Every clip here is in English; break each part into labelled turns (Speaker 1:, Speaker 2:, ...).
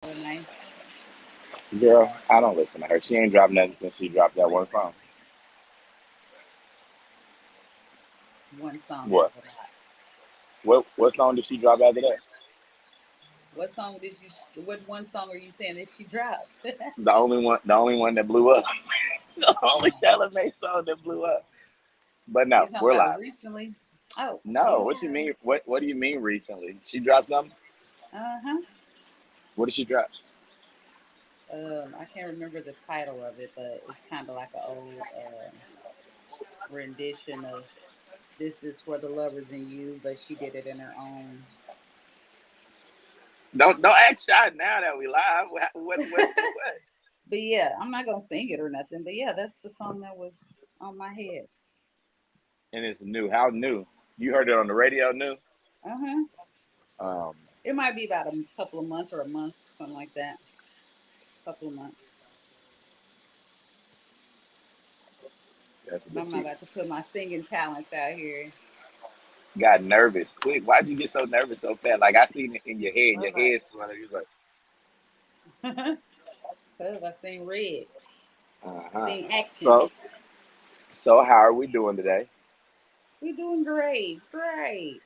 Speaker 1: Nice.
Speaker 2: Girl, I don't listen to her. She ain't dropped nothing since she dropped that one song.
Speaker 1: One song is
Speaker 2: What?
Speaker 1: a lot.
Speaker 2: What song did she drop after that?
Speaker 1: What song did you? What one song are you saying that she dropped?
Speaker 2: The only one that blew up. The only
Speaker 1: um,
Speaker 2: Taylor May song that blew up. But
Speaker 1: you
Speaker 2: no,
Speaker 1: talking
Speaker 2: we're
Speaker 1: about
Speaker 2: live.
Speaker 1: recently? Oh,
Speaker 2: No, what you
Speaker 1: yeah.
Speaker 2: mean? What do you mean recently? She dropped something?
Speaker 1: Uh-huh.
Speaker 2: What did she drop?
Speaker 1: I can't remember the title of it, but it's kind of like an old rendition of "This Is for the Lovers in You," but she did it in her own.
Speaker 2: Don't act shy now that we live. What?
Speaker 1: But yeah, I'm not gonna sing it or nothing. But yeah, that's the song that was on my head.
Speaker 2: And it's new. How new? You heard it on the radio new?
Speaker 1: Uh-huh.
Speaker 2: Um,
Speaker 1: It might be about a couple of months or a month, something like that. Couple of months.
Speaker 2: that's a
Speaker 1: But
Speaker 2: bit
Speaker 1: I'm not
Speaker 2: too.
Speaker 1: about to put my singing talents out here.
Speaker 2: Got nervous quick. Why'd you get so nervous so fast? Like I seen it in your head.
Speaker 1: I
Speaker 2: Your
Speaker 1: was like,
Speaker 2: head swelling. You was like,
Speaker 1: because I seen red.
Speaker 2: uh
Speaker 1: I
Speaker 2: huh.
Speaker 1: seen action.
Speaker 2: So how are we doing today?
Speaker 1: We're doing great. Great.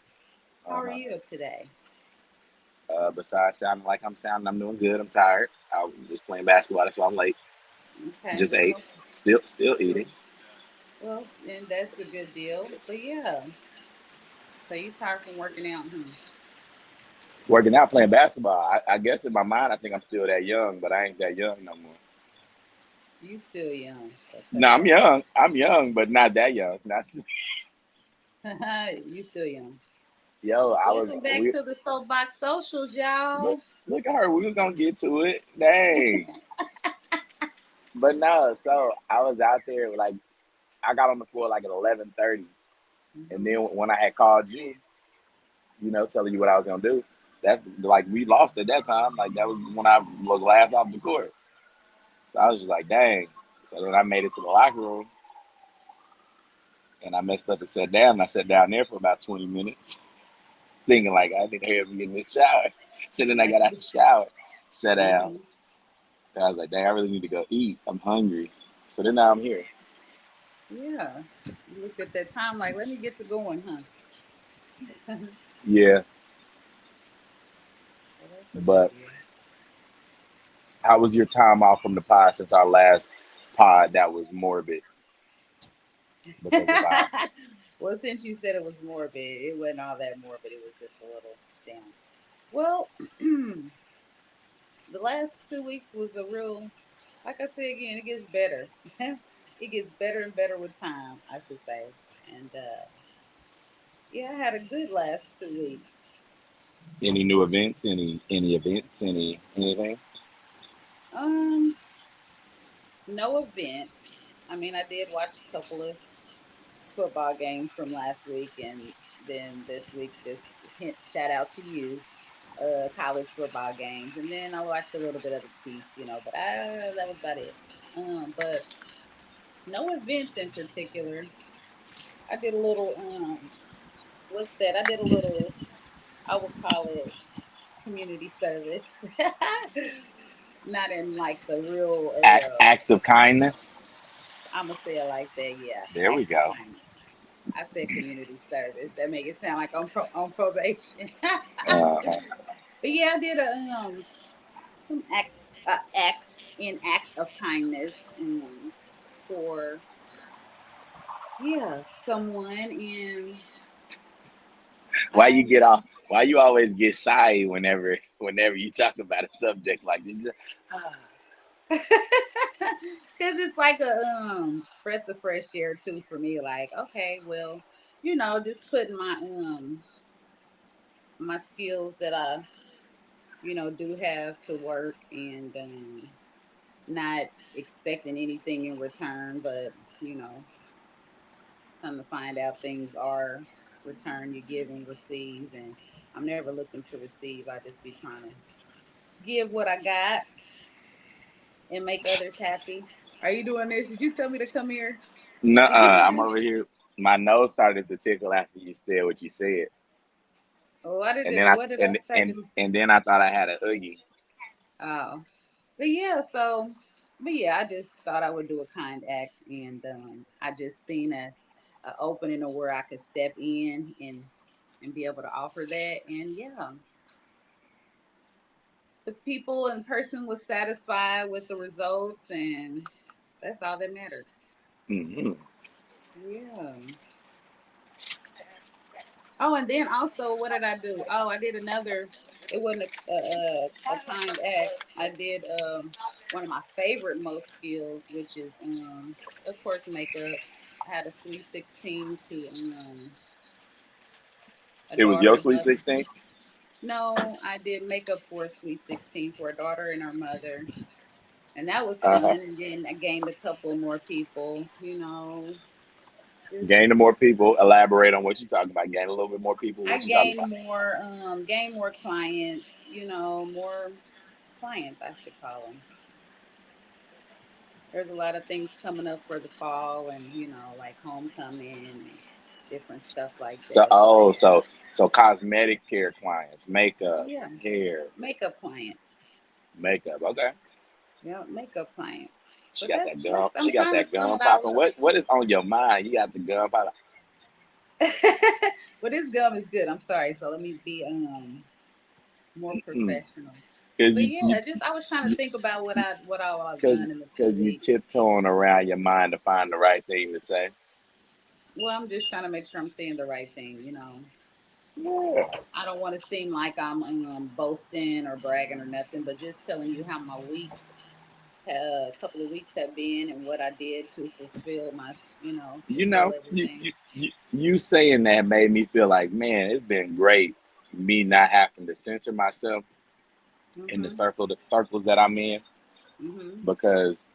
Speaker 1: How
Speaker 2: Uh
Speaker 1: are
Speaker 2: huh.
Speaker 1: you today?
Speaker 2: Besides sounding like I'm sounding, I'm doing good. I'm tired. I was just playing basketball. That's why I'm late.
Speaker 1: Okay.
Speaker 2: Just ate.
Speaker 1: Well,
Speaker 2: Still eating.
Speaker 1: well, and that's a good deal. But yeah, so you tired from working out, huh?
Speaker 2: Working out, playing basketball. I guess in my mind, I think I'm still that young, but I ain't that young no more.
Speaker 1: You still young, so cut
Speaker 2: No,
Speaker 1: it
Speaker 2: I'm
Speaker 1: out.
Speaker 2: young. I'm young, but not that young. Not too,
Speaker 1: You still young.
Speaker 2: yo. I was
Speaker 1: Welcome back
Speaker 2: we
Speaker 1: to the Soapbox Socials,
Speaker 2: look
Speaker 1: y'all.
Speaker 2: look at her. We was gonna get to it. Dang. But no, so I was out there like I got on the floor like at 11:30, and
Speaker 1: Hmm.
Speaker 2: then when I had called you, telling you what I was gonna do. That's like we lost at that time. Like that was when I was last off the court. So I was just like, dang. So then I made it to the locker room and I messed up and sat down. And I sat down there for about 20 minutes, thinking like I need to hurry up and get in the shower. So then I
Speaker 1: Like
Speaker 2: got out
Speaker 1: you.
Speaker 2: the shower, sat down,
Speaker 1: Hmm.
Speaker 2: and I was like, dang, I really need to go eat. I'm hungry. So then now I'm here.
Speaker 1: Yeah. You looked at that time like, let me get to going, huh?
Speaker 2: Yeah,
Speaker 1: Well, that's a good
Speaker 2: but
Speaker 1: deal.
Speaker 2: how was your time off from the pod since our last pod that was morbid because of our
Speaker 1: Well, since you said it was morbid, it wasn't all that morbid. It was just a little down. Well, the last 2 weeks was a real, like I said again, it gets better. It gets better and better with time, I should say. And yeah, I had a good last 2 weeks.
Speaker 2: any new events, any events, anything.
Speaker 1: Um, no events. I mean, I did watch a couple of football games from last week, and then this week, just hint shout out to you, college football games, and then I watched a little bit of the Chiefs, but that was about it. But no events in particular. I did a little what's that? I did a little, I would call it community service. Not in like the real
Speaker 2: Acts of kindness.
Speaker 1: I'm gonna say it like that, yeah.
Speaker 2: There we
Speaker 1: Acts of
Speaker 2: go.
Speaker 1: kindness. I said community service. That make it sound like I'm on probation.
Speaker 2: Uh,
Speaker 1: But yeah, I did some act of kindness for someone, and
Speaker 2: why
Speaker 1: I
Speaker 2: you get off? Why you always get shy whenever you talk about a subject like this?
Speaker 1: because it's like a breath of fresh air too for me. Like, okay, well, just putting my skills that I do have to work, and not expecting anything in return, but you know come to find out things are return, you give and receive, and I'm never looking to receive. I just be trying to give what I got and make others happy. Are you doing this? Did you tell me to come here? Did you
Speaker 2: Nuh-uh,
Speaker 1: do
Speaker 2: I'm
Speaker 1: this?
Speaker 2: over here. My nose started to tickle after you said what you said,
Speaker 1: Oh, what did
Speaker 2: and
Speaker 1: it,
Speaker 2: then I
Speaker 1: what did I
Speaker 2: and
Speaker 1: say
Speaker 2: and
Speaker 1: to?
Speaker 2: and then I thought I had a oogie.
Speaker 1: Oh, but yeah, but yeah, I just thought I would do a kind act, and I just seen a opening of where I could step in and be able to offer that, and yeah, the people in person was satisfied with the results, and that's all that mattered.
Speaker 2: Hmm.
Speaker 1: Yeah. Oh, and then also, what did I do? Oh, I did another. It wasn't a kind act. I did one of my favorite most skills, which is of course makeup. I had a sweet 16 to a
Speaker 2: It was
Speaker 1: daughter
Speaker 2: your
Speaker 1: and
Speaker 2: sweet
Speaker 1: mother.
Speaker 2: 16.
Speaker 1: No, I did makeup for a sweet 16 for a daughter and her mother, and that was
Speaker 2: Uh huh.
Speaker 1: fun. And then I gained a couple of more people.
Speaker 2: Gain the
Speaker 1: Just
Speaker 2: more people. Elaborate on what you talking about. Gain a little bit more people.
Speaker 1: I
Speaker 2: What you talking about?
Speaker 1: gained more clients. More clients, I should call them. There's a lot of things coming up for the fall, and like homecoming and different stuff like
Speaker 2: So
Speaker 1: that. So
Speaker 2: oh, so cosmetic care clients, makeup,
Speaker 1: yeah,
Speaker 2: hair,
Speaker 1: makeup clients.
Speaker 2: makeup. Okay.
Speaker 1: Yeah, makeup clients.
Speaker 2: She
Speaker 1: But
Speaker 2: got
Speaker 1: that's
Speaker 2: that gum.
Speaker 1: that's I'm
Speaker 2: She got
Speaker 1: trying to
Speaker 2: that
Speaker 1: sum
Speaker 2: gum
Speaker 1: it all
Speaker 2: popping.
Speaker 1: up.
Speaker 2: What is on your mind? You got the gum popping.
Speaker 1: But this gum is good. I'm sorry. So let me be more professional.
Speaker 2: Because
Speaker 1: But
Speaker 2: you
Speaker 1: yeah, just I was trying to think about what all I've
Speaker 2: because
Speaker 1: done in the two
Speaker 2: because you
Speaker 1: weeks.
Speaker 2: tiptoeing around your mind to find the right thing to say.
Speaker 1: Well, I'm just trying to make sure I'm saying the right thing.
Speaker 2: Yeah.
Speaker 1: I don't want to seem like I'm boasting or bragging or nothing, but just telling you how my a couple of weeks have been and what I did to
Speaker 2: You
Speaker 1: fulfill
Speaker 2: know,
Speaker 1: everything.
Speaker 2: you saying that made me feel like, man, it's been great me not having to censor myself in the
Speaker 1: Mhm.
Speaker 2: circles that I'm in
Speaker 1: Mhm.
Speaker 2: because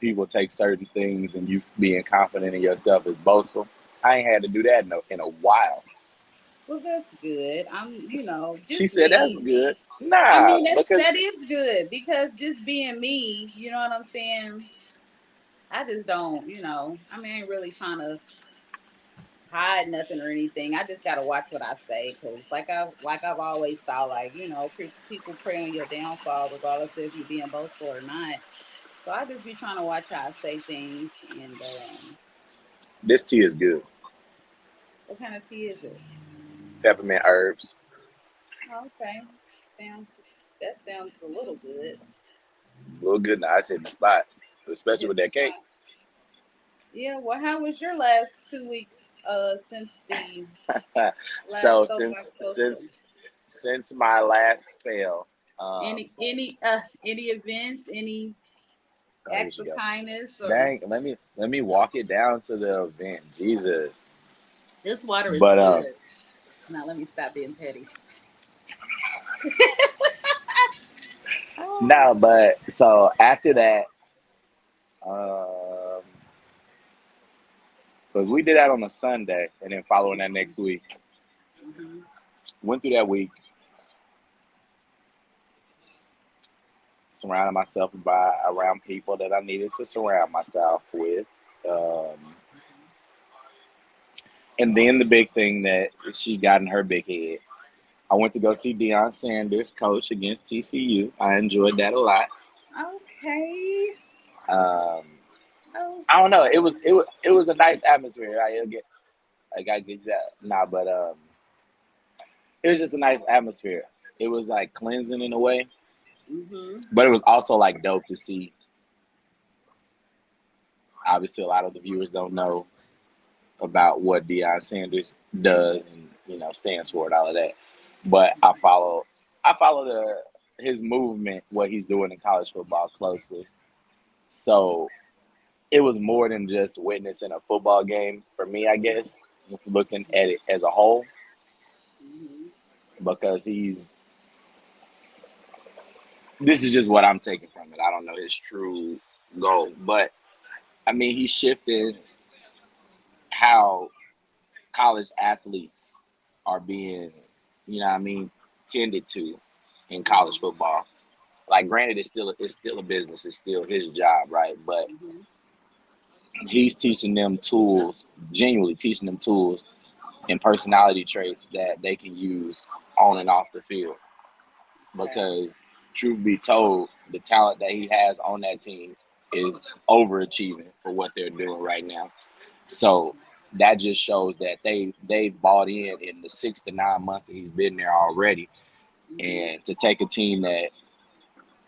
Speaker 2: people take certain things and you being confident in yourself is boastful. I ain't had to do that in a while.
Speaker 1: Well, that's good.
Speaker 2: She
Speaker 1: just
Speaker 2: said, that's
Speaker 1: me.
Speaker 2: good.
Speaker 1: I
Speaker 2: Nah,
Speaker 1: mean,
Speaker 2: because
Speaker 1: that is good because just being me, you know what I'm saying? I just don't. I mean, I ain't really trying to hide nothing or anything. I just gotta watch what I say because, like I've always thought, like people pray on your downfall, regardless if you're being boastful or not. So I just be trying to watch how I say things. And
Speaker 2: this tea is good.
Speaker 1: what kind of tea is it?
Speaker 2: Peppermint herbs.
Speaker 1: Oh, okay, sounds that sounds a little good.
Speaker 2: A little good now. I said the spot, especially with
Speaker 1: Hitting the
Speaker 2: that cake.
Speaker 1: spot. Yeah. Well, how was your last 2 weeks? Since the
Speaker 2: So
Speaker 1: last Soapbox social.
Speaker 2: since my last spell,
Speaker 1: Any events? Any
Speaker 2: oh, here
Speaker 1: acts
Speaker 2: she
Speaker 1: of
Speaker 2: go.
Speaker 1: kindness or
Speaker 2: Dang, let me walk it down to the event. Jesus.
Speaker 1: this water is
Speaker 2: But
Speaker 1: good. Now let me stop being petty. Oh.
Speaker 2: no, but so after that, um, because we did that on a Sunday, and then following that
Speaker 1: Mhm.
Speaker 2: next week,
Speaker 1: Mhm.
Speaker 2: went through that week, surrounded myself by around people that I needed to surround myself with. Um,
Speaker 1: Mhm.
Speaker 2: and then the big thing that she got in her big head. I went to go see Deion Sanders coach against TCU. I enjoyed that a lot.
Speaker 1: Okay.
Speaker 2: Um, I don't know.
Speaker 1: Okay.
Speaker 2: It was a nice atmosphere. I gotta get that. Nah, but it was just a nice atmosphere. It was like cleansing in a way,
Speaker 1: Mhm.
Speaker 2: but it was also like dope to see. Obviously, a lot of the viewers don't know about what Deion Sanders does and stands for and all of that. But I follow his movement, what he's doing in college football closely. So it was more than just witnessing a football game for me, I guess, looking at it as a whole,
Speaker 1: Mhm.
Speaker 2: because this is just what I'm taking from it. I don't know his true goal, but I mean, he shifted how college athletes are being, you know what I mean, tended to in college
Speaker 1: Mhm.
Speaker 2: football. Like, granted, it's still a business, it's still his job, right? But
Speaker 1: Mhm.
Speaker 2: he's teaching them tools, genuinely teaching them tools and personality traits that they can use on and off the field.
Speaker 1: Okay.
Speaker 2: Because truth be told, the talent that he has on that team is overachieving for what they're doing right now. So that just shows that they bought in the 6 to 9 months that he's been there already,
Speaker 1: Mhm.
Speaker 2: and to take a team that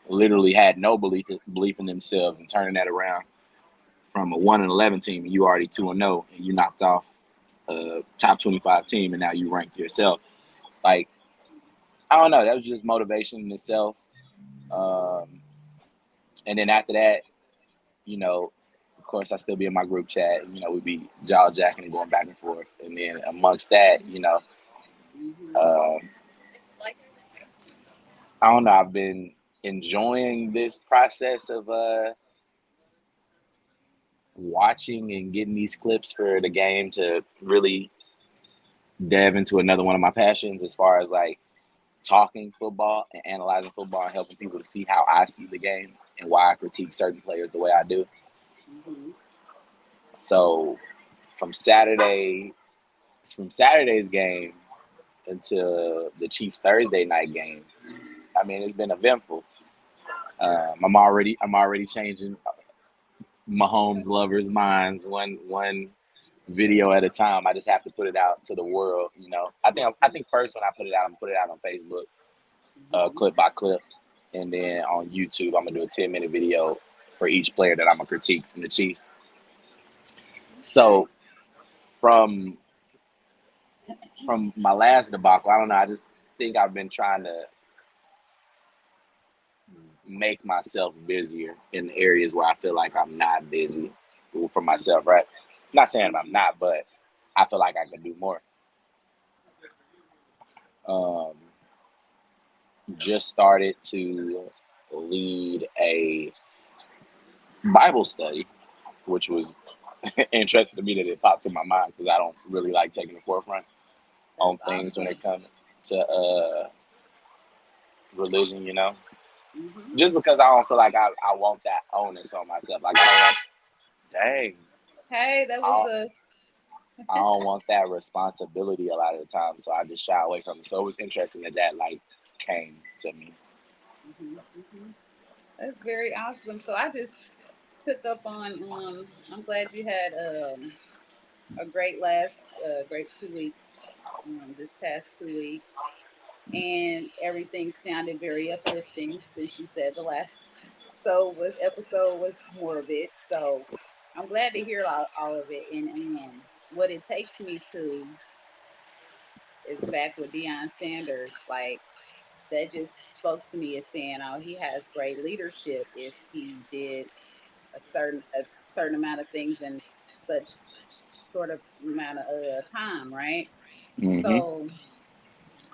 Speaker 2: literally had no belief in themselves and turning that around from a 1-11 team, and you already 2-0, and you knocked off a top 25 team, and now you ranked yourself. Like, I don't know, that was just motivation in itself. Um, and then after that, you know, of course, I still be in my group chat. And, we'd be jaw jacking and going back and forth. And then amongst that,
Speaker 1: Mhm.
Speaker 2: uh, I don't know. I've been enjoying this process of watching and getting these clips for the game to really dive into another one of my passions, as far as like talking football and analyzing football and helping people to see how I see the game and why I critique certain players the way I do.
Speaker 1: Mhm.
Speaker 2: So from Saturday, from Saturday's game until the Chiefs Thursday night game, I mean, it's been eventful. I'm already changing Mahomes lovers' minds one video at a time. I just have to put it out to the world. I think first when I put it out, I'm gonna put it out on Facebook,
Speaker 1: Mhm.
Speaker 2: clip by clip, and then on YouTube, I'm gonna do a 10-minute video for each player that I'm gonna critique from the Chiefs.
Speaker 1: Okay.
Speaker 2: So from from my last debacle, I don't know. I just think I've been trying to make myself busier in the areas where I feel like I'm not busy for myself,
Speaker 1: Mhm.
Speaker 2: right? Not saying I'm
Speaker 1: Mhm.
Speaker 2: not, but I feel like I could do more. Um, just started to lead a Bible study, which was interesting to me that it popped in my mind because I don't really like taking the forefront on
Speaker 1: That's
Speaker 2: things when
Speaker 1: awesome.
Speaker 2: it comes to religion.
Speaker 1: Mhm.
Speaker 2: Just because I don't feel like I want that onus on myself. Like, I don't want, dang,
Speaker 1: Hey, that was
Speaker 2: I,
Speaker 1: a.
Speaker 2: I don't want that responsibility a lot of the time, so I just shy away from it. So it was interesting that like came to me.
Speaker 1: Mhm. Mhm. That's very awesome. So I just took up on. I'm glad you had a great 2 weeks. This past 2 weeks, and everything sounded very uplifting since you said the last episode was morbid. So I'm glad to hear all of it. And what it takes me to is back with Deion Sanders. Like that just spoke to me as saying, "Oh, he has great leadership if he did a certain amount of things in such sort of amount of time, right?"
Speaker 2: Hmm.
Speaker 1: So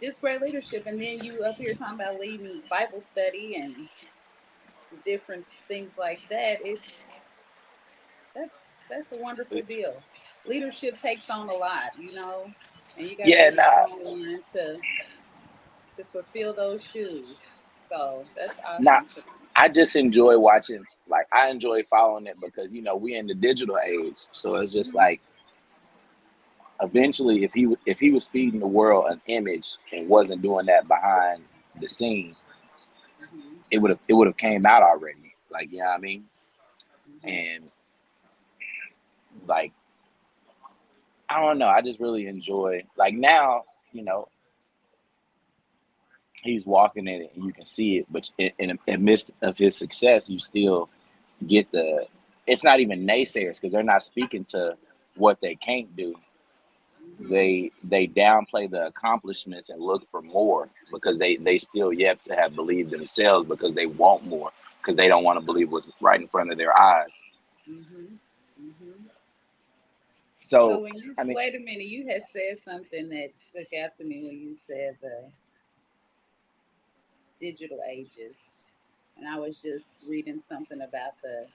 Speaker 1: just great leadership. And then you up here talking about leading Bible study and the different things like that. That's a wonderful deal. Leadership takes on a lot, and you got to
Speaker 2: Yeah,
Speaker 1: be a
Speaker 2: nah,
Speaker 1: strong one to fulfill those shoes. So that's
Speaker 2: nah.
Speaker 1: awesome to me.
Speaker 2: I just enjoy watching. Like, I enjoy following it because we in the digital age, so it's just
Speaker 1: Mhm.
Speaker 2: like eventually, if he was feeding the world an image and wasn't doing that behind the scene,
Speaker 1: Mhm.
Speaker 2: it would have came out already. Like, you know what I mean?
Speaker 1: Mhm.
Speaker 2: And like, I don't know. I just really enjoy, like, now, you know, he's walking in it and you can see it, but in the midst of his success, you still get it's not even naysayers because they're not speaking to what they can't do.
Speaker 1: Mhm.
Speaker 2: They downplay the accomplishments and look for more because they still yet to have believed themselves because they want more because they don't want to believe what's right in front of their eyes.
Speaker 1: Mhm. Mhm. So
Speaker 2: So,
Speaker 1: when you
Speaker 2: I mean,
Speaker 1: wait a minute, you had said something that stuck out to me when you said the digital ages, and I was just reading something about the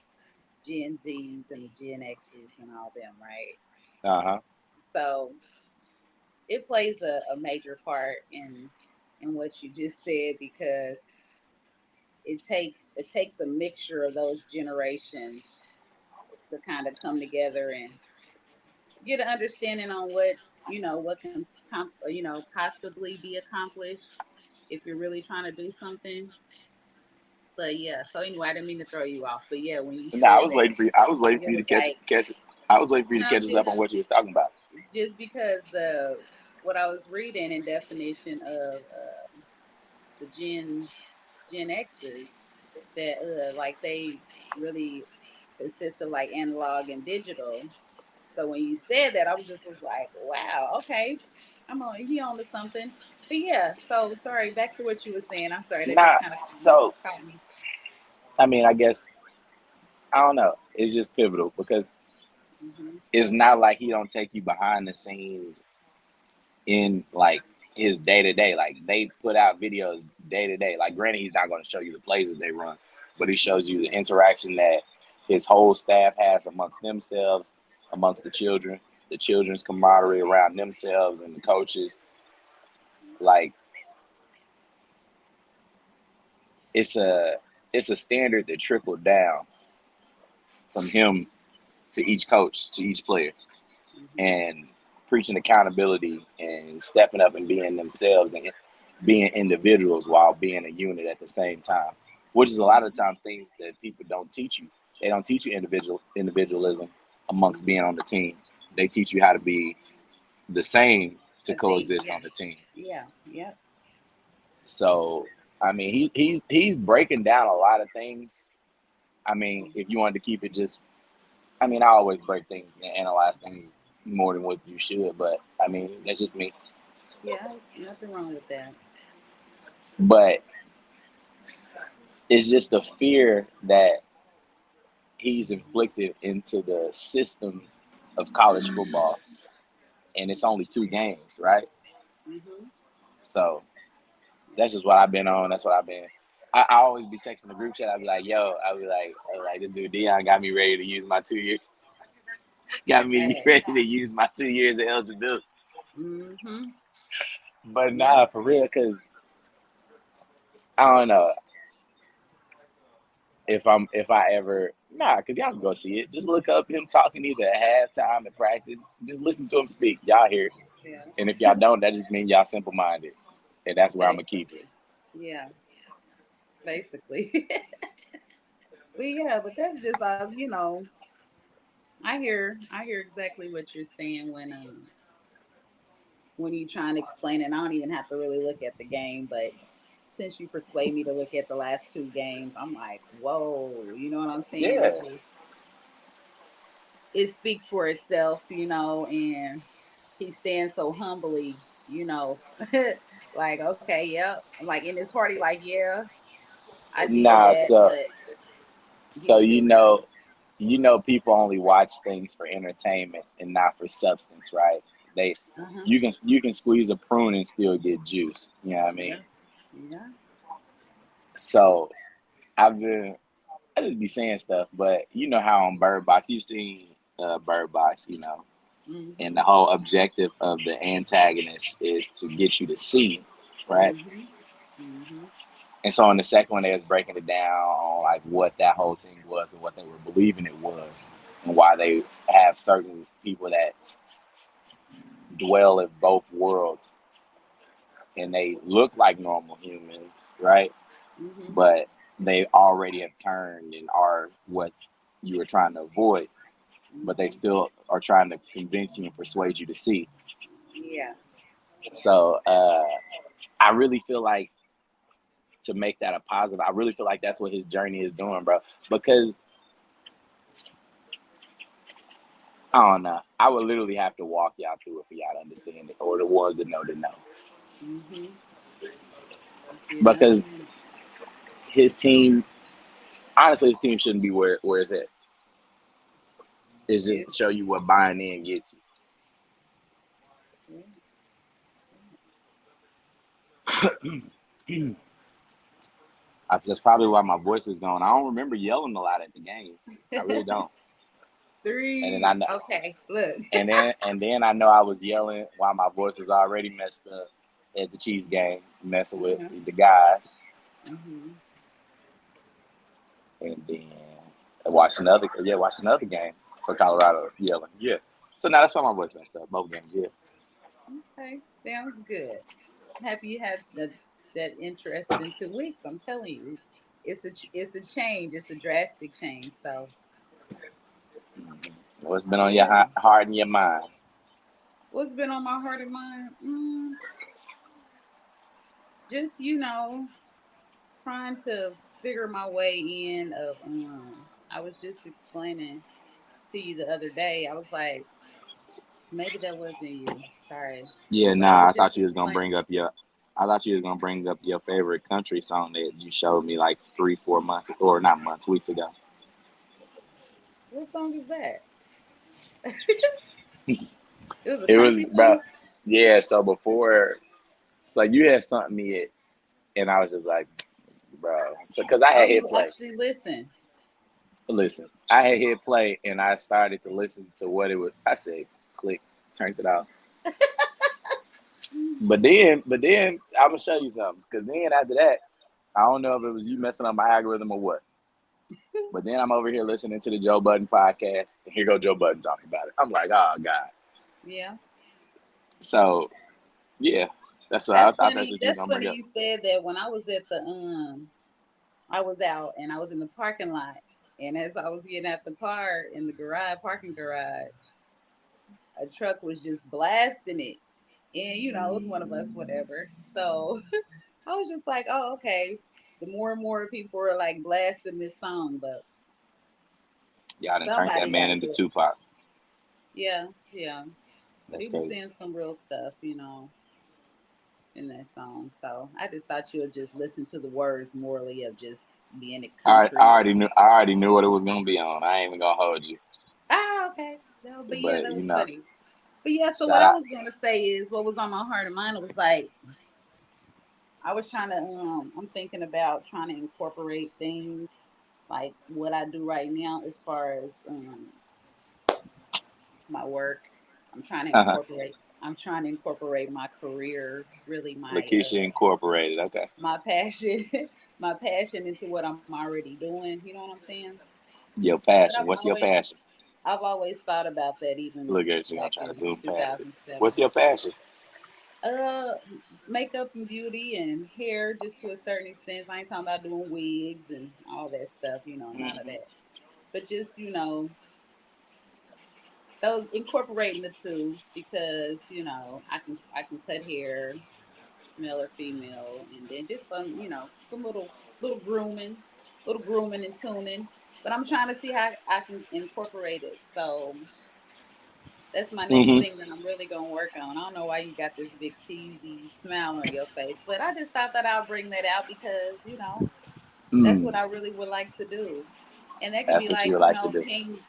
Speaker 1: Gen Zs and the Gen Xs and all them, right?
Speaker 2: uh-huh.
Speaker 1: So it plays a major part in what you just said because it takes a mixture of those generations to kind of come together and get an understanding on what can possibly be accomplished if you're really trying to do something. But yeah, so anyway, I didn't mean to throw you off. But yeah, when you
Speaker 2: No, I
Speaker 1: said
Speaker 2: was
Speaker 1: that,
Speaker 2: waiting for you. I was waiting for
Speaker 1: it
Speaker 2: you to
Speaker 1: was like
Speaker 2: catch. I was waiting for you to
Speaker 1: no,
Speaker 2: catch us up on what you was talking about.
Speaker 1: just because the what I was reading in definition of the Gen X's that like they really consist of like analog and digital. So when you said that, I was just was like, wow, okay, he on to something. But yeah, so sorry, back to what you were saying. I'm sorry, that just
Speaker 2: Nah,
Speaker 1: kind of
Speaker 2: so
Speaker 1: caught me.
Speaker 2: I mean, I guess I don't know. It's just pivotal because
Speaker 1: Hmm.
Speaker 2: it's not like he don't take you behind the scenes in like his day to day. Like they put out videos day to day. Like granted, he's not going to show you the plays that they run, but he shows you the
Speaker 1: Hmm.
Speaker 2: interaction that his whole staff has amongst themselves, amongst the children's camaraderie around themselves and the coaches. Like it's a it's a standard that trickled down from him to each coach, to each player,
Speaker 1: Hmm.
Speaker 2: and preaching accountability and stepping up and being themselves and being individuals while being a unit at the same time, which is a lot of
Speaker 1: Hmm.
Speaker 2: times things that people don't teach you. They don't teach you individualism amongst being
Speaker 1: Hmm.
Speaker 2: on the team. They teach you how to be the same to
Speaker 1: A team,
Speaker 2: coexist
Speaker 1: yeah,
Speaker 2: on the team.
Speaker 1: yeah, yep.
Speaker 2: So I mean, he's breaking down a lot of things. I mean, if you
Speaker 1: Hmm.
Speaker 2: wanted to keep it just, I mean, I always break things and analyze things more than what you should, but I mean, that's just me.
Speaker 1: Yeah, nothing wrong with that.
Speaker 2: But it's just the fear that he's
Speaker 1: Hmm.
Speaker 2: inflicted into the system of college football, and it's only 2 games, right?
Speaker 1: Hmm.
Speaker 2: So that's just what I've been on. That's what I've been. I always be texting the group chat. I'll be like, "Yo," I'll be like, this dude Dion got me ready to use my 2 years, got me
Speaker 1: Hey.
Speaker 2: ready to use my 2 years of eligibility."
Speaker 1: Hmm.
Speaker 2: But
Speaker 1: Yep.
Speaker 2: nah, for real, cause I don't know if I ever cause y'all can go see it. Just look up him talking either at halftime at practice. Just listen to him speak. Y'all hear it.
Speaker 1: Yeah.
Speaker 2: And if y'all don't, that just means y'all simple minded. And that's where I'm gonna keep it.
Speaker 1: Basically. Yeah. Basically. But yeah, but that's just I hear exactly what you're saying when you try and explain it. I don't even have to really look at the game, but since you persuade me to look at the last two games, I'm like, whoa, you know what I'm saying?
Speaker 2: Yeah.
Speaker 1: It speaks for itself, and he stands so humbly. Like, okay, yep. Like in his party, like, yeah, I did
Speaker 2: Nah,
Speaker 1: that,
Speaker 2: so
Speaker 1: but
Speaker 2: so
Speaker 1: he's
Speaker 2: you
Speaker 1: still there.
Speaker 2: know you know people only watch things for entertainment and not for substance, right? They
Speaker 1: Uh-huh.
Speaker 2: you can squeeze a prune and still get juice. You know what I mean?
Speaker 1: Yeah. Yeah.
Speaker 2: So I've been I just be saying stuff, but you know how on Bird Box you've seen Bird Box, and
Speaker 1: Mm-hmm.
Speaker 2: the whole objective of the antagonist is to get you to see, right?
Speaker 1: Mm-hmm. Mm-hmm.
Speaker 2: And so in the second one, they was breaking it down on like what that whole thing was and what they were believing it was, and why they have certain people that dwell in both worlds and they look like normal humans, right?
Speaker 1: Mm-hmm.
Speaker 2: But they already have turned and are what you were trying to avoid, but they
Speaker 1: Mm-hmm.
Speaker 2: still are trying to convince you and persuade you to see.
Speaker 1: Yeah.
Speaker 2: So I really feel like to make that a positive, I really feel like that's what his journey is doing, bro. Because I don't know. I would literally have to walk y'all through it for y'all to understand it, or the ones that know to know.
Speaker 1: Mm-hmm. Yeah.
Speaker 2: Because his team, honestly, his team shouldn't be where it's at. It's just
Speaker 1: It's
Speaker 2: show you what buying in gets
Speaker 1: yeah.
Speaker 2: you. That's probably why my voice is gone. I don't remember yelling a lot at the game. I really don't. And then I
Speaker 1: Three.
Speaker 2: know,
Speaker 1: Okay. Look.
Speaker 2: and then I know I was yelling while my voice was already messed up at the Chiefs game, messing with
Speaker 1: Uh-huh.
Speaker 2: the guys,
Speaker 1: Mm-hmm.
Speaker 2: and then watched another game for Colorado yelling. Yeah. So now that's why my voice messed up. Both games, yeah.
Speaker 1: Okay. Sounds good. Happy you had that interest in 2 weeks. I'm telling you. it's a change. It's a drastic change. So
Speaker 2: What's been on your
Speaker 1: yeah,
Speaker 2: heart and your mind?
Speaker 1: what's been on my heart and mind? Just trying to figure my way in. Of I was just explaining to you the other day. I was like, maybe that wasn't you. Sorry,
Speaker 2: Yeah,
Speaker 1: but I
Speaker 2: nah.
Speaker 1: was
Speaker 2: I
Speaker 1: just
Speaker 2: thought you was gonna
Speaker 1: explaining.
Speaker 2: bring up your. I thought you was gonna bring up your favorite country song that you showed me like 3, 4 months, or not months, weeks ago.
Speaker 1: What song is that? It was a
Speaker 2: It was,
Speaker 1: country
Speaker 2: bro.
Speaker 1: song.
Speaker 2: Yeah. So before, like you had sent me it, and I was just like, bro. So because I
Speaker 1: Oh,
Speaker 2: had hit
Speaker 1: you
Speaker 2: play.
Speaker 1: actually listen.
Speaker 2: Listen, I had hit play, and I started to listen to what it was. I said, click, turned it off. But then I'm gonna show you something. Because then after that, I don't know if it was you messing up my algorithm or what. But then I'm over here listening to the Joe Budden podcast, and here go Joe Budden talking about it. I'm like, oh god.
Speaker 1: Yeah.
Speaker 2: So yeah, I
Speaker 1: That's
Speaker 2: thought that's
Speaker 1: funny.
Speaker 2: what you was
Speaker 1: That's
Speaker 2: gonna bring
Speaker 1: funny
Speaker 2: up.
Speaker 1: you said that. When I was at the I was out and I was in the parking lot, and as I was getting out the car in the garage, parking garage, a truck was just blasting it. And it was one of us, whatever. So I was just like, oh, okay. The more and more people were like blasting this song, but
Speaker 2: Y'all done turned that
Speaker 1: somebody got
Speaker 2: man
Speaker 1: to
Speaker 2: into
Speaker 1: do it.
Speaker 2: Tupac.
Speaker 1: Yeah, yeah. But
Speaker 2: That's
Speaker 1: he was
Speaker 2: crazy.
Speaker 1: saying some real stuff, in that song. So I just thought you would just listen to the words morally of just being a
Speaker 2: I
Speaker 1: country.
Speaker 2: already knew. I already knew what it was gonna be on. I ain't even gonna hold you.
Speaker 1: Ah, okay. No, but yeah,
Speaker 2: But
Speaker 1: that
Speaker 2: you
Speaker 1: was
Speaker 2: know,
Speaker 1: funny. But yeah, so what
Speaker 2: shout
Speaker 1: I
Speaker 2: out.
Speaker 1: was gonna say is what was on my heart and mind. It was like I was trying to I'm thinking about trying to incorporate things like what I do right now as far as my work. I'm trying to
Speaker 2: Uh-huh.
Speaker 1: incorporate I'm trying to incorporate my career, really
Speaker 2: Lakeisha Incorporated. Okay.
Speaker 1: my passion my passion into what I'm already doing, you know what I'm saying?
Speaker 2: Your
Speaker 1: But
Speaker 2: passion. What's your passion?
Speaker 1: I've always thought about that even
Speaker 2: Look at you. I'm
Speaker 1: back
Speaker 2: trying to
Speaker 1: in
Speaker 2: zoom past it. What's
Speaker 1: 2007.
Speaker 2: your passion?
Speaker 1: Uh, Makeup and beauty and hair, just to a certain extent. I ain't talking about doing wigs and all that stuff, none of
Speaker 2: Hmm.
Speaker 1: that. But just, those incorporating the two because, I can cut hair, male or female, and then just some little grooming and tuning. But I'm trying to see how I can incorporate it. So that's my next
Speaker 2: Hmm.
Speaker 1: thing that I'm really gonna work on. I don't know why you got this big cheesy smile on your face, but I just thought that I'll bring that out because that's what
Speaker 2: Mm.
Speaker 1: I really would like to do, and that could be
Speaker 2: That's what you
Speaker 1: like
Speaker 2: would like to do.
Speaker 1: painting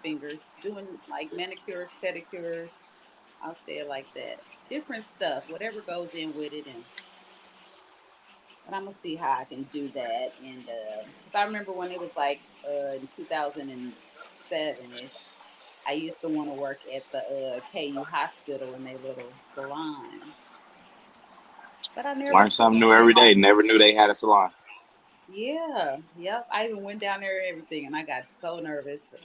Speaker 1: fingers, doing like manicures, pedicures. I'll say it like that. Different stuff, whatever goes in with it, and but I'm gonna see how I can do that. And because I remember when it was like in 2007 ish, I used to want to work at the KU hospital in their little salon, but I never
Speaker 2: Learn
Speaker 1: took
Speaker 2: something
Speaker 1: the
Speaker 2: new every day.
Speaker 1: chance.
Speaker 2: Never knew they had a salon.
Speaker 1: Yeah, yep. I even went down there and everything, and I got so nervous, but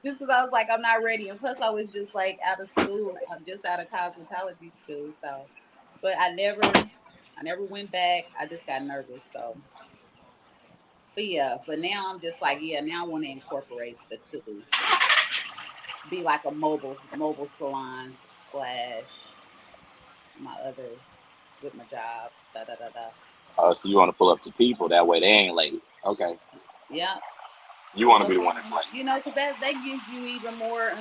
Speaker 1: just because I was like, I'm not ready, and plus I was just like out of school, I'm just out of cosmetology school, so. But I never went back. I just got nervous, so. But yeah, but now I'm just like, yeah, now I want to incorporate the two. Be like a mobile salon slash my other with my job. Da da da da.
Speaker 2: Oh, so you want to pull up to people that way they ain't late. Okay.
Speaker 1: Yeah,
Speaker 2: You want
Speaker 1: pull
Speaker 2: to be
Speaker 1: up
Speaker 2: the one
Speaker 1: on
Speaker 2: that's
Speaker 1: them.
Speaker 2: late.
Speaker 1: Because that gives you even more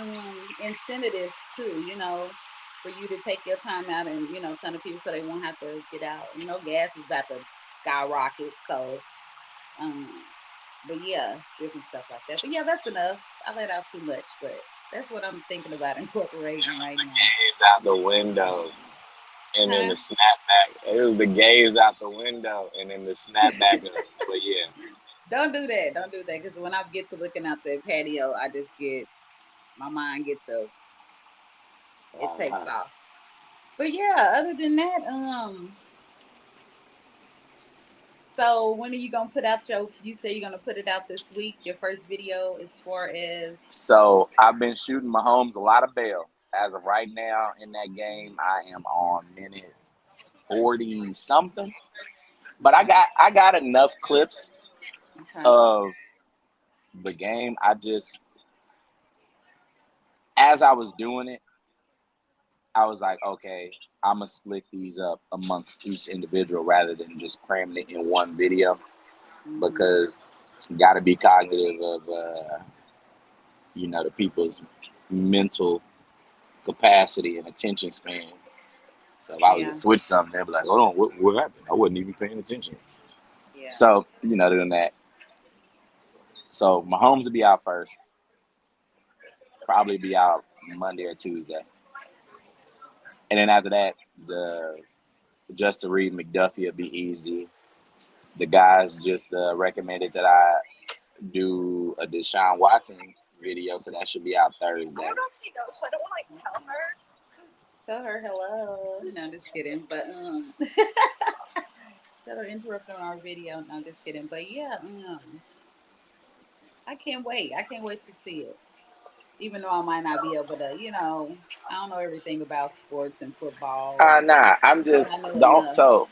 Speaker 1: incentives too. For you to take your time out and come to people so they won't have to get out. Gas is about to skyrocket, so um. But yeah, different stuff like that. But yeah, that's enough. I let out too much, but that's what I'm thinking about incorporating right now.
Speaker 2: Gaze out the window, and then the
Speaker 1: Huh?
Speaker 2: snapback. It was the gaze out the window, and then the snapback of. But yeah.
Speaker 1: Don't do that. Don't do that. Because when I get to looking out the patio, I just get my mind gets to it takes
Speaker 2: Uh-huh.
Speaker 1: off. But yeah, other than that, so when are you gonna put out your? You say you're gonna put it out this week. Your first video, as far as
Speaker 2: So I've been shooting Mahomes a lot of bail. As of right now in that game, I am on minute. 40 something. But I got enough clips
Speaker 1: Okay.
Speaker 2: of the game. I just, as I was doing it, I was like, okay, I'm gonna split these up amongst each individual rather than just cramming it in one video
Speaker 1: Mhm.
Speaker 2: because got to be cognitive of the people's mental capacity and attention span. So if I was to
Speaker 1: Yeah.
Speaker 2: switch something, they'd be like, hold on, what happened? I wasn't even paying attention.
Speaker 1: Yeah.
Speaker 2: So doing that. So Mahomes will be out first, probably be out Monday or Tuesday, and then after that, the Justin Reed McDuffie will be easy. The guys just recommended that I do a Deshaun Watson video, so that should be out Thursday. I don't know if she knows, so I don't want to tell her.
Speaker 1: Tell her hello. No, I'm just kidding. But tell her interrupt on our video. No, I'm just kidding. But yeah, I can't wait. I can't wait to see it. Even though I might not be able to, I don't know everything about sports and football,
Speaker 2: Nah, I'm
Speaker 1: but I
Speaker 2: just
Speaker 1: know
Speaker 2: don't.
Speaker 1: enough.
Speaker 2: So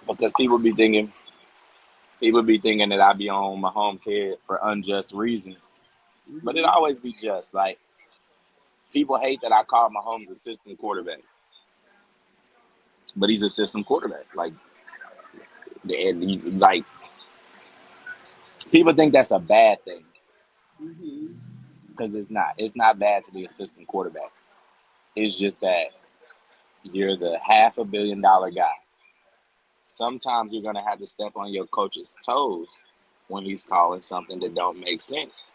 Speaker 2: because people be thinking that I be on Mahomes' head for unjust reasons, but it
Speaker 1: Hmm.
Speaker 2: always be just. Like people hate that I call Mahomes assistant quarterback, but he's a system quarterback. Like people think that's a bad thing
Speaker 1: Hmm.
Speaker 2: because it's not. It's not bad to be assistant quarterback. It's just that you're the $500 million guy. Sometimes you're gonna have to step on your coach's toes when he's calling something that don't make sense.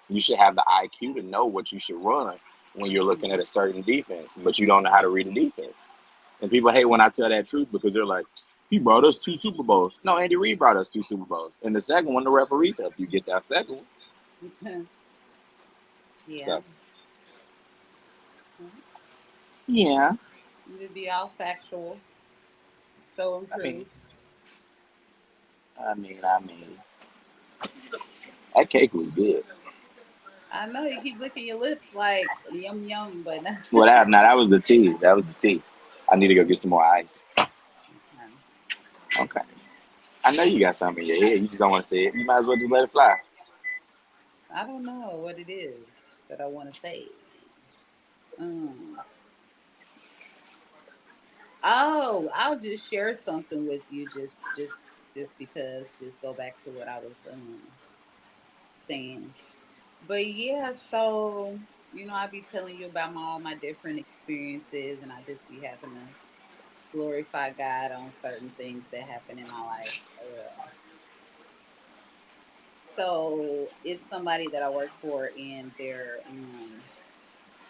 Speaker 2: You should have the IQ to know what you should run when you're looking
Speaker 1: Hmm.
Speaker 2: at a certain defense, but you don't know how to read a defense. And people hate when I tell that truth because they're like, he brought us two Super Bowls. No, Andy Reid brought us two Super Bowls. And the second one, the referees helped you get that second one.
Speaker 1: Yeah.
Speaker 2: So, yeah.
Speaker 1: It would be all factual, show and
Speaker 2: I mean,
Speaker 1: proof.
Speaker 2: I mean, that cake was good.
Speaker 1: I know you keep licking your lips like yum yum, but
Speaker 2: What happened? Now, that was the tea. That was the tea. I need to go get some more ice.
Speaker 1: okay.
Speaker 2: Okay. I know you got something in your head. You just don't want to say it. You might as well just let it fly.
Speaker 1: I don't know what it is that I want to say. Mm. Oh, I'll just share something with you, just because. Just go back to what I was saying. But yeah, so I be telling you about all my different experiences, and I just be having to glorify God on certain things that happen in my life. So it's somebody that I work for, and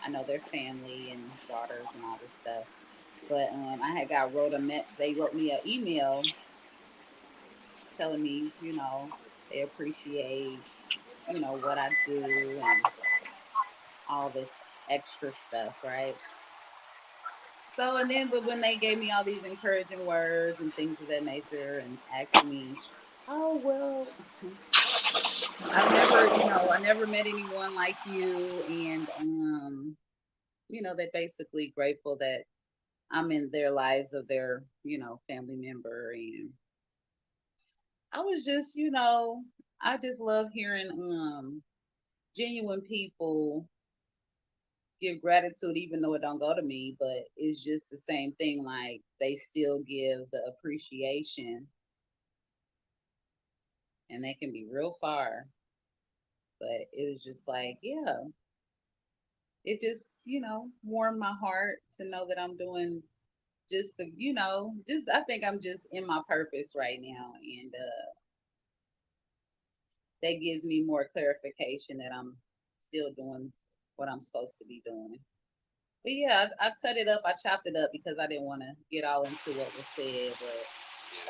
Speaker 1: I know their family and daughters and all this stuff. But I had got wrote a they wrote me an email telling me, they appreciate, what I do and all this extra stuff, right? So and then but when they gave me all these encouraging words and things of that nature and asked me, "Oh, well, I never met anyone like you," and they're basically grateful that I'm in their lives of their, family member. And I was just, I just love hearing genuine people give gratitude even though it don't go to me, but it's just the same thing. Like they still give the appreciation and they can be real far. But it was just like, yeah, it just, warmed my heart to know that I'm doing just just I think I'm just in my purpose right now. And that gives me more clarification that I'm still doing what I'm supposed to be doing. But yeah, I cut it up. I chopped it up because I didn't want to get all into what was said. But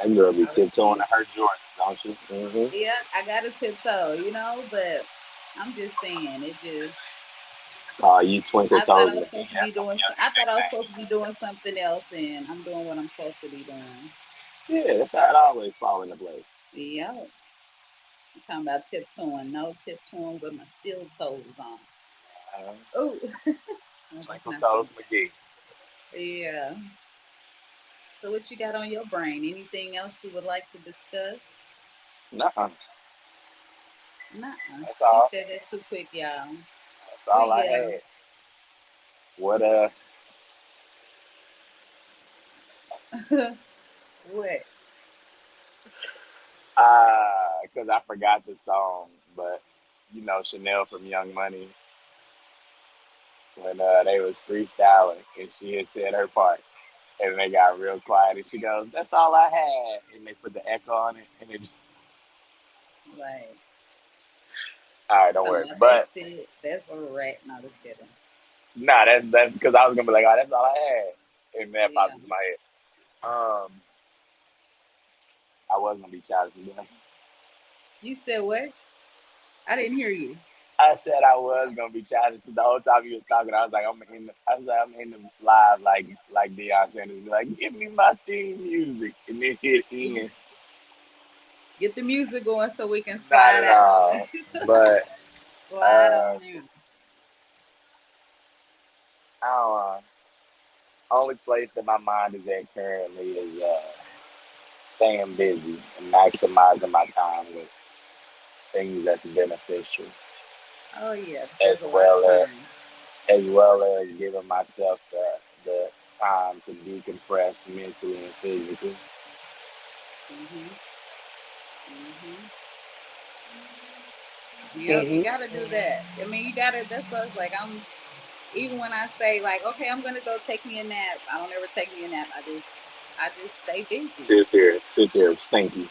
Speaker 2: That girl be
Speaker 1: I was
Speaker 2: tiptoeing to
Speaker 1: saying,
Speaker 2: her Jordan, don't you? Mm-hmm.
Speaker 1: yeah, I got a tiptoe, but I'm just saying, it just.
Speaker 2: Call you Twinkle
Speaker 1: I thought
Speaker 2: Toes
Speaker 1: I was
Speaker 2: McGee.
Speaker 1: supposed to be
Speaker 2: That's gonna
Speaker 1: doing.
Speaker 2: be your
Speaker 1: I thought I was
Speaker 2: new
Speaker 1: supposed to be doing something else, and I'm doing what I'm supposed to be doing.
Speaker 2: nickname. Yeah, that's how it always fall into place.
Speaker 1: Yeah, I'm talking about tiptoeing. No tiptoeing with my steel toes on.
Speaker 2: Uh,
Speaker 1: Oh, no, that's
Speaker 2: Twinkle
Speaker 1: not
Speaker 2: Toes
Speaker 1: fun.
Speaker 2: McGee.
Speaker 1: Yeah. So what you got on your brain? Anything else you would like to discuss?
Speaker 2: Nuh-uh.
Speaker 1: Nuh-uh.
Speaker 2: That's
Speaker 1: He
Speaker 2: all.
Speaker 1: said that too quick, y'all.
Speaker 2: That's
Speaker 1: But
Speaker 2: all I
Speaker 1: yeah.
Speaker 2: had. What
Speaker 1: What?
Speaker 2: because I forgot the song, but Chanel from Young Money when they was freestyling and she had said her part and they got real quiet and she goes, "That's all I had," and they put the echo on it and it.
Speaker 1: Like,
Speaker 2: All right, don't
Speaker 1: talking
Speaker 2: worry.
Speaker 1: about
Speaker 2: But
Speaker 1: that's it. That's a rat. No, just kidding.
Speaker 2: nah, that's because I was gonna be like, "Oh, that's all I had," and that
Speaker 1: Yeah.
Speaker 2: popped into my head. I was gonna be childish with that.
Speaker 1: You said what? I didn't hear you.
Speaker 2: I said I was gonna be childish because the whole time he was talking, I was like, I was like, I'm in the live like Deion Sanders, be like, "Give me my theme music," and then hit
Speaker 1: Get
Speaker 2: end.
Speaker 1: get the music going so we can
Speaker 2: Not
Speaker 1: slide
Speaker 2: at
Speaker 1: out on
Speaker 2: all.
Speaker 1: it.
Speaker 2: But
Speaker 1: Slide
Speaker 2: uh,
Speaker 1: on in.
Speaker 2: I don't know. Only place that my mind is at currently is staying busy and maximizing my time with things that's beneficial,
Speaker 1: Oh yeah, to
Speaker 2: as
Speaker 1: save a lot of
Speaker 2: well
Speaker 1: time.
Speaker 2: as well as giving myself the time to decompress mentally and physically.
Speaker 1: Mhm. Mhm. Yep, you
Speaker 2: Hmm.
Speaker 1: got to do that. I mean, you got to. That's what it's like. I'm even when I say like, okay, I'm gonna go take me a nap. I don't ever take me a nap. I just stay busy.
Speaker 2: Sit there, stinky.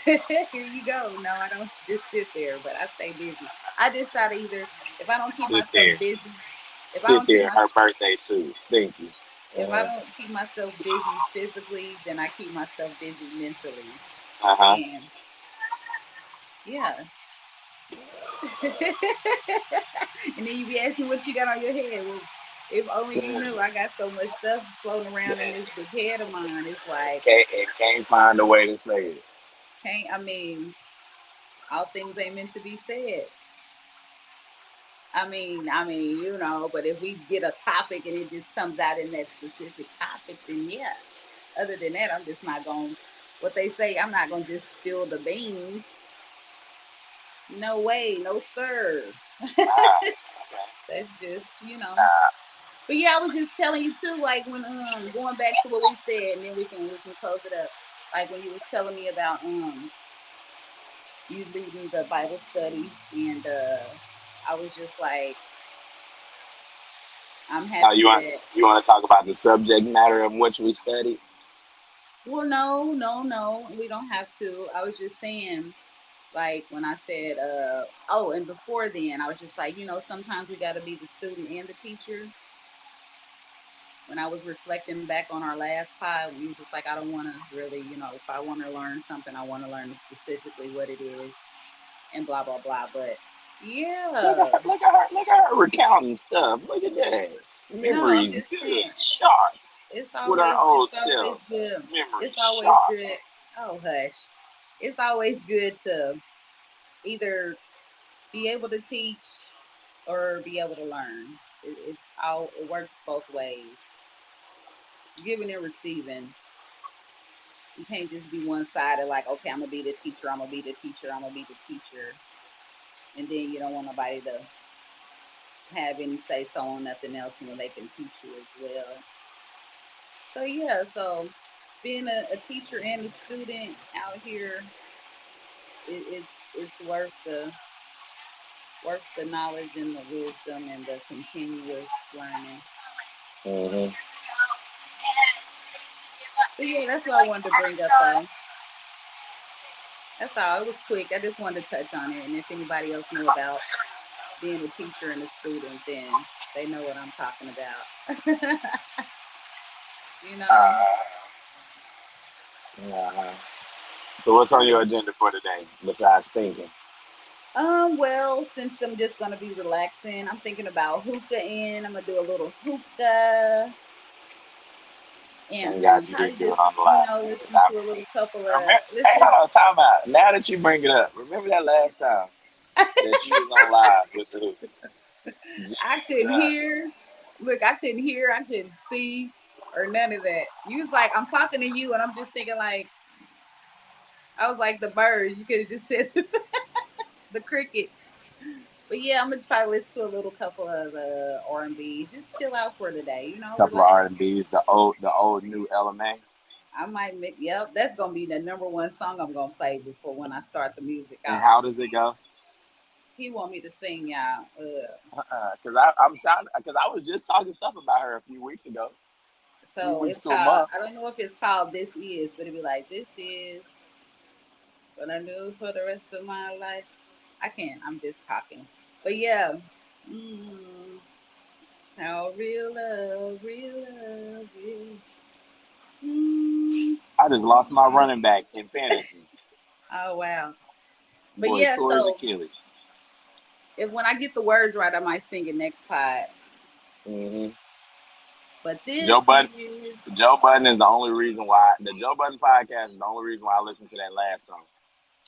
Speaker 1: Here you go. No, I don't just sit there, but I stay busy. I just try to either if I don't keep
Speaker 2: Sit
Speaker 1: myself
Speaker 2: there,
Speaker 1: busy, if I
Speaker 2: sit
Speaker 1: don't keep
Speaker 2: there in
Speaker 1: my
Speaker 2: her birthday suit, stinky.
Speaker 1: if I don't keep myself busy physically, then I keep myself busy mentally.
Speaker 2: Uh huh.
Speaker 1: And yeah. And then you be asking what you got on your head. Well, if only you
Speaker 2: Yeah.
Speaker 1: knew I got so much stuff floating around in this big head of mine. It's like
Speaker 2: Can't find a way to say it.
Speaker 1: can't I mean, all things ain't meant to be said. But if we get a topic and it just comes out in that specific topic, then yeah. Other than that, I'm just not going what they say, I'm not gonna just spill the beans. No way, no sir.
Speaker 2: Ah, okay.
Speaker 1: That's just.
Speaker 2: Nah,
Speaker 1: But yeah, I was just telling you too, like when going back to what we said, and then we can close it up. Like when you was telling me about you leading the Bible study, and I was just like, I'm
Speaker 2: now
Speaker 1: happy that.
Speaker 2: you want to talk about the subject matter of which we studied?
Speaker 1: Well, no, no, no, we don't have to. I was just saying, like when I said, oh, and before then, I was just like, sometimes we got to be the student and the teacher. When I was reflecting back on our last pod, when you was just like, I don't want to really, if I want to learn something, I want to learn specifically what it is and blah, blah, blah. But yeah,
Speaker 2: Look at her recounting stuff. Look at that.
Speaker 1: no, I'm
Speaker 2: Memories
Speaker 1: just
Speaker 2: good,
Speaker 1: saying,
Speaker 2: sharp.
Speaker 1: it's
Speaker 2: With our
Speaker 1: always,
Speaker 2: old
Speaker 1: it's
Speaker 2: self.
Speaker 1: always good.
Speaker 2: Memories
Speaker 1: It's always
Speaker 2: sharp.
Speaker 1: good. Oh, hush. It's always good to either be able to teach or be able to learn. It works both ways. Giving and receiving. You can't just be one sided, like, okay, I'm gonna be the teacher, I'm gonna be the teacher, I'm gonna be the teacher, and then you don't want nobody to have any say so on nothing else, and when they can teach you as well. So yeah, so being a teacher and a student out here, it's worth the knowledge and the wisdom and the continuous learning.
Speaker 2: Hmm.
Speaker 1: But yeah, that's what I wanted to bring up though. That's all. It was quick. I just wanted to touch on it, and if anybody else knew about being a teacher and a student, then they know what I'm talking about. you know.
Speaker 2: Uh, uh, so what's on
Speaker 1: So,
Speaker 2: your agenda for today besides thinking?
Speaker 1: well, since I'm just gonna be relaxing, I'm thinking about hookah in. I'm gonna do a little hookah
Speaker 2: I
Speaker 1: and
Speaker 2: got you to
Speaker 1: probably
Speaker 2: do it
Speaker 1: just,
Speaker 2: on the live.
Speaker 1: listen to a little couple of
Speaker 2: Remember, hey,
Speaker 1: listen.
Speaker 2: hold on, time out. Now that you bring it up, remember that last time that you was on live with the hookah?
Speaker 1: I
Speaker 2: Jesus.
Speaker 1: couldn't hear. Look, I couldn't hear, I couldn't see, or none of that. You was like, I'm talking to you, and I'm just thinking like I was like the bird. You could have just said the cricket. But yeah, I'm gonna probably listen to a little couple of the R&B's. Just chill out for today,
Speaker 2: Couple of R and
Speaker 1: relax.
Speaker 2: B's, the old new LMA.
Speaker 1: I might make, yep, that's gonna be the number one song I'm gonna play before when I start the music
Speaker 2: And
Speaker 1: off.
Speaker 2: how does it go?
Speaker 1: He want me to sing y'all.
Speaker 2: Because I'm trying. Because I was just talking stuff about her a few weeks ago, a few
Speaker 1: So
Speaker 2: weeks
Speaker 1: it's
Speaker 2: to a
Speaker 1: called,
Speaker 2: month.
Speaker 1: I don't know if it's called This Is, but it'd be like, this is what I do for the rest of my life. I can't, I'm just talking. But yeah, mm, how real love, real. Mm,
Speaker 2: I just lost my running back in fantasy.
Speaker 1: oh wow. But
Speaker 2: Boy
Speaker 1: yeah,
Speaker 2: tore his
Speaker 1: so
Speaker 2: Achilles.
Speaker 1: if when I get the words right, I might sing it next pod.
Speaker 2: hmm
Speaker 1: But
Speaker 2: Joe
Speaker 1: this
Speaker 2: Budden.
Speaker 1: is
Speaker 2: Joe Budden is the only reason why the Joe Budden podcast is the only reason why I listened to that last song.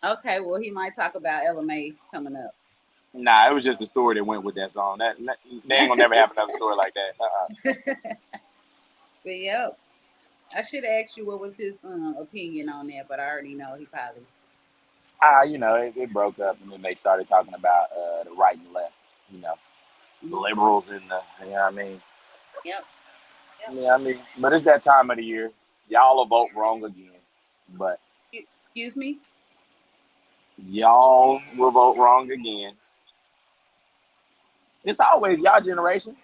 Speaker 1: okay. Well, he might talk about LMA coming up.
Speaker 2: Nah, it was just the story that went with that song. That they ain't gonna never have another story like that.
Speaker 1: But yep, I should have asked you what was his opinion on that, but I already know he probably.
Speaker 2: It broke up, and then they started talking about the right and left. You know, the
Speaker 1: Mhm.
Speaker 2: liberals and the. You know what I mean?
Speaker 1: Yep, yep.
Speaker 2: Yeah, I mean, but it's that time of the year. Y'all will vote wrong again, but
Speaker 1: Excuse me,
Speaker 2: y'all will vote wrong again. It's always y'all generation.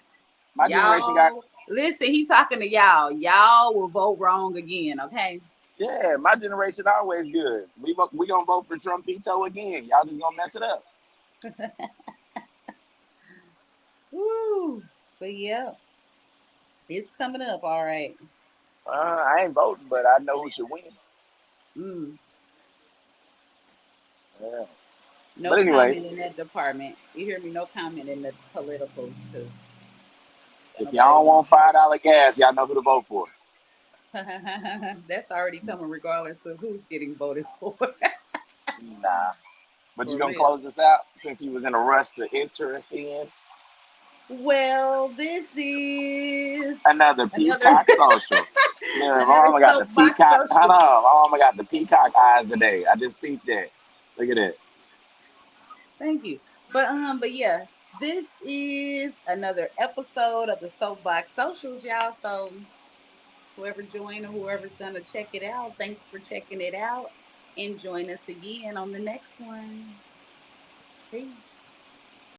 Speaker 2: My generation got
Speaker 1: y'all. Listen, he talking to y'all. Y'all will vote wrong again. Okay.
Speaker 2: yeah. My generation always good. We gonna vote for Trumpito again. Y'all just gonna mess it up.
Speaker 1: Woo. But yeah, it's coming up. All right.
Speaker 2: I ain't voting, but I know who should win.
Speaker 1: Mm.
Speaker 2: Yeah.
Speaker 1: No
Speaker 2: But
Speaker 1: comment
Speaker 2: anyways,
Speaker 1: in that department. You hear me? No comment in the politicals, because don't
Speaker 2: if
Speaker 1: nobody
Speaker 2: y'all
Speaker 1: want to
Speaker 2: want
Speaker 1: hear
Speaker 2: $5 gas, y'all know who to vote for.
Speaker 1: it. That's already coming, regardless of who's getting voted for.
Speaker 2: Nah. But you
Speaker 1: For
Speaker 2: gonna
Speaker 1: real.
Speaker 2: close this out since you was in a rush to enter us in
Speaker 1: Well, this is
Speaker 2: another
Speaker 1: another
Speaker 2: Peacock social. Man, my
Speaker 1: another
Speaker 2: mama got the
Speaker 1: soapbox
Speaker 2: peacock. Hold
Speaker 1: social.
Speaker 2: on, my mama got the peacock eyes today. I just peeped that. Look at that.
Speaker 1: Thank you. But yeah, this is another episode of the Soapbox Socials, y'all. So whoever joined or whoever's gonna check it out, thanks for checking it out. And join us again on the next one. Peace.